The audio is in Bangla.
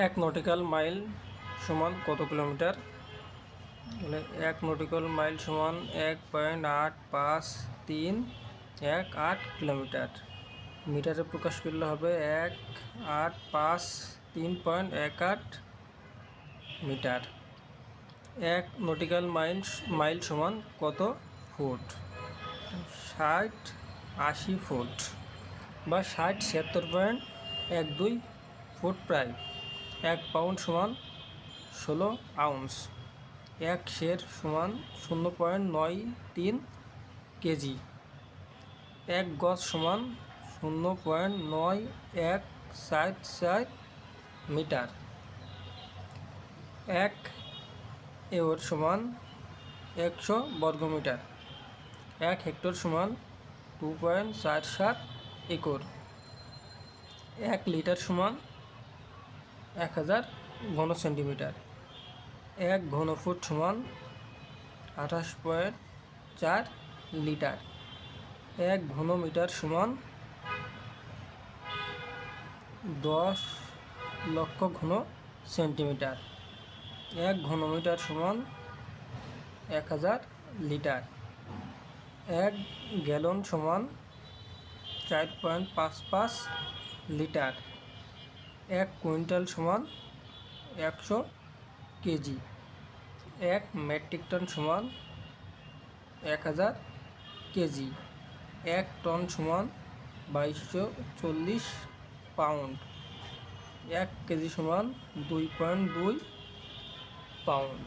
এক নটিক্যাল মাইল সমান কত কিলোমিটার? এক নটিক্যাল মাইল সমান 1.8538 কিলোমিটার। মিটারে প্রকাশ করলে হবে 1853.18 মিটার। এক নটিক্যাল মাইল সমান কত ফুট? 60-80 ফুট বা 60-76.12 ফুট প্রায়। এক পাউন্ড সমান 16 আউন্স। এক সের সমান 0.93 কেজি। এক গজ সমান 0.9144 মিটার। এক একর সমান 100 বর্গমিটার। এক হেক্টর সমান 2.47 একর। এক লিটার সমান 1000 ঘন সেন্টিমিটার। এক ঘনফুট সমান 28.4 লিটার। এক ঘনমিটার সমান 10 লক্ষ ঘন সেন্টিমিটার। এক ঘনমিটার সমান 1000 লিটার। এক গ্যালন সমান 4.55 লিটার। এক কুইন্টাল সমান 100 কেজি। এক মেট্রিক টন সমান 1000 কেজি। এক টন সমান 2240 পাউন্ড। এক কেজি সমান 2.2 পাউন্ড।